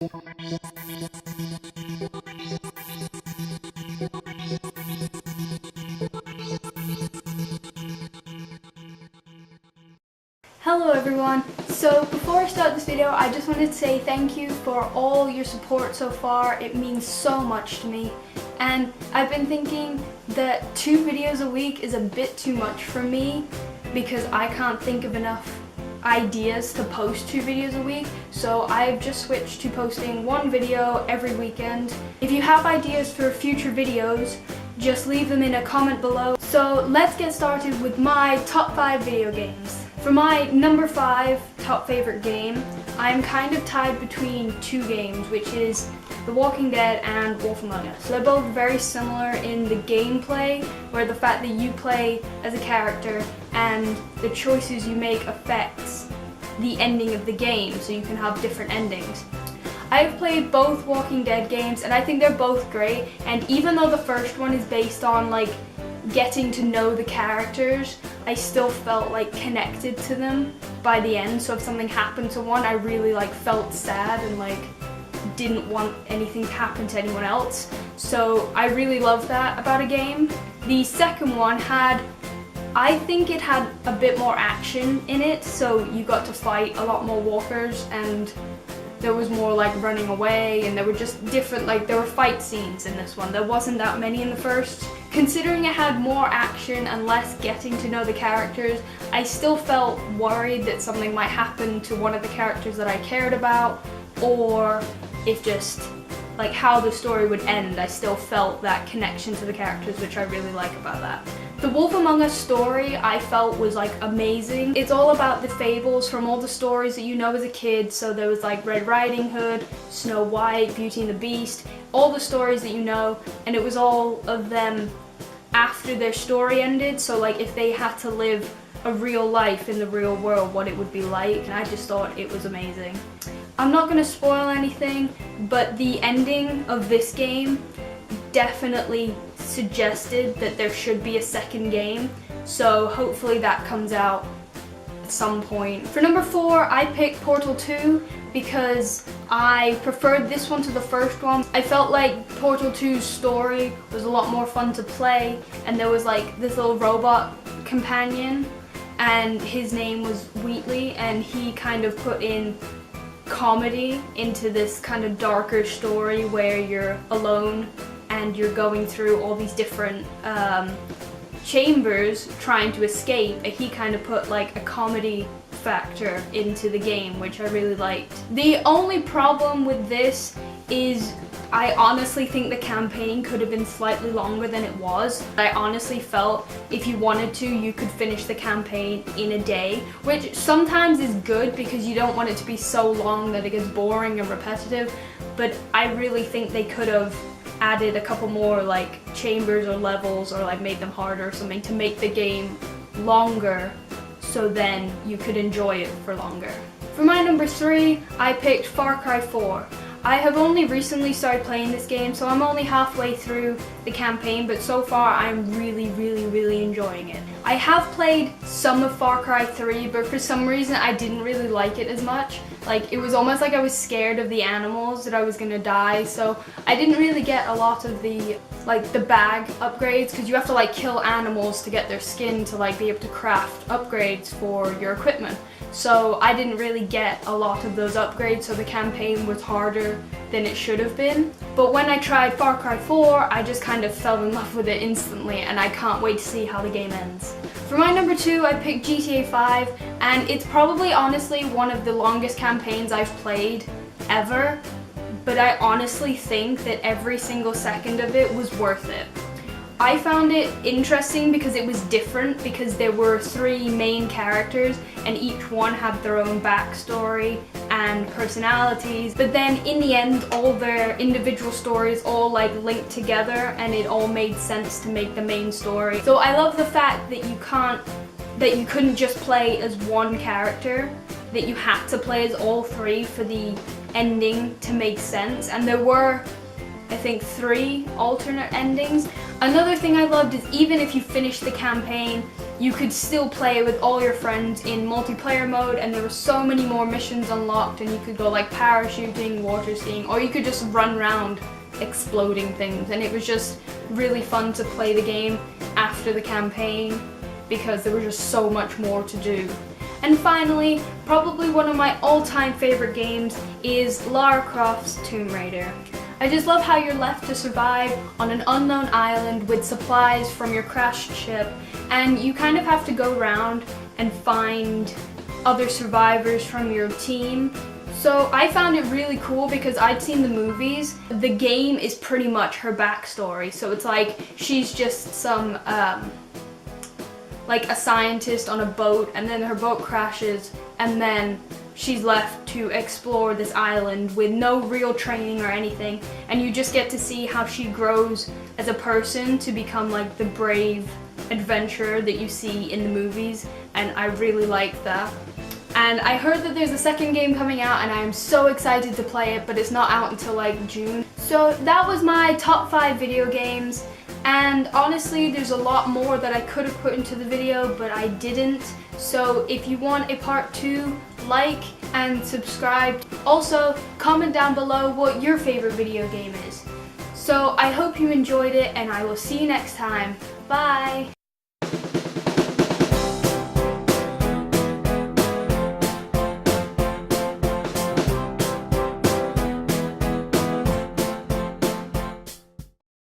Hello everyone, so before I start this video I just wanted to say thank you for all your support so far. It means so much to me, and I've been thinking that 2 videos a week is a bit too much for me because I can't think of enough ideas to post 2 videos a week, so I've just switched to posting 1 video every weekend. If you have ideas for future videos, just leave them in a comment below. So let's get started with my top 5 video games. For my number 5 top favorite game, I'm kind of tied between 2 games, which is The Walking Dead and Wolf Among Us. So they're both very similar in the gameplay, where the fact that you play as a character and the choices you make affects the ending of the game, so you can have different endings. I've played both Walking Dead games and I think they're both great, and even though the first one is based on like getting to know the characters, I still felt like connected to them by the end. So if something happened to one, I really like felt sad and like didn't want anything to happen to anyone else. So I really love that about a game. The second one I think it had a bit more action in it, so you got to fight a lot more walkers and there was more like running away, and there were just different, like there were fight scenes in this one. There wasn't that many in the first. Considering it had more action and less getting to know the characters, I still felt worried that something might happen to one of the characters that I cared about, or if just like how the story would end, I still felt that connection to the characters, which I really like about that. The Wolf Among Us story I felt was like amazing. It's all about the fables from all the stories that you know as a kid. So there was like Red Riding Hood, Snow White, Beauty and the Beast, all the stories that you know, and it was all of them after their story ended. So like if they had to live a real life in the real world, what it would be like, and I just thought it was amazing. I'm not going to spoil anything, but the ending of this game definitely suggested that there should be a second game, so hopefully that comes out at some point. For number 4, I picked Portal 2 because I preferred this one to the first one. I felt like Portal 2's story was a lot more fun to play, and there was like this little robot companion and his name was Wheatley, and he kind of put in comedy into this kind of darker story where you're alone and you're going through all these different chambers trying to escape, and he kind of put like a comedy factor into the game, which I really liked. The only problem with this is I honestly think the campaign could have been slightly longer than it was. I honestly felt if you wanted to, you could finish the campaign in a day, which sometimes is good because you don't want it to be so long that it gets boring and repetitive, but I really think they could have added a couple more like chambers or levels, or like made them harder or something to make the game longer, so then you could enjoy it for longer. For my number 3, I picked Far Cry 4. I have only recently started playing this game, so I'm only halfway through the campaign, but so far I'm really enjoying it. I have played some of Far Cry 3, but for some reason I didn't really like it as much. Like, it was almost like I was scared of the animals, that I was gonna die, so I didn't really get a lot of the bag upgrades, because you have to like kill animals to get their skin to like be able to craft upgrades for your equipment. So I didn't really get a lot of those upgrades, so the campaign was harder than it should have been. But when I tried Far Cry 4, I just kind of fell in love with it instantly, and I can't wait to see how the game ends. For my number 2, I picked GTA 5, and it's probably honestly one of the longest campaigns I've played ever, but I honestly think that every single second of it was worth it. I found it interesting because it was different, because there were 3 main characters and each one had their own backstory and personalities, but then in the end all their individual stories all like linked together and it all made sense to make the main story. So I love the fact that you couldn't just play as one character, that you had to play as all 3 for the ending to make sense, and there were I think 3 alternate endings. Another thing I loved is even if you finish the campaign, you could still play with all your friends in multiplayer mode, and there were so many more missions unlocked, and you could go like parachuting, water skiing, or you could just run around exploding things, and it was just really fun to play the game after the campaign because there was just so much more to do. And finally, probably one of my all-time favorite games is Lara Croft's Tomb Raider. I just love how you're left to survive on an unknown island with supplies from your crashed ship, and you kind of have to go around and find other survivors from your team. So I found it really cool because I'd seen the movies. The game is pretty much her backstory, so it's like she's just some like a scientist on a boat, and then her boat crashes, and then she's left to explore this island with no real training or anything, and you just get to see how she grows as a person to become like the brave adventurer that you see in the movies, and I really like that. And I heard that there's a second game coming out, and I am so excited to play it, but it's not out until like June. So that was my top 5 video games. And honestly, there's a lot more that I could have put into the video, but I didn't. So if you want a part 2, like and subscribe. Also, comment down below what your favorite video game is. So I hope you enjoyed it, and I will see you next time. Bye!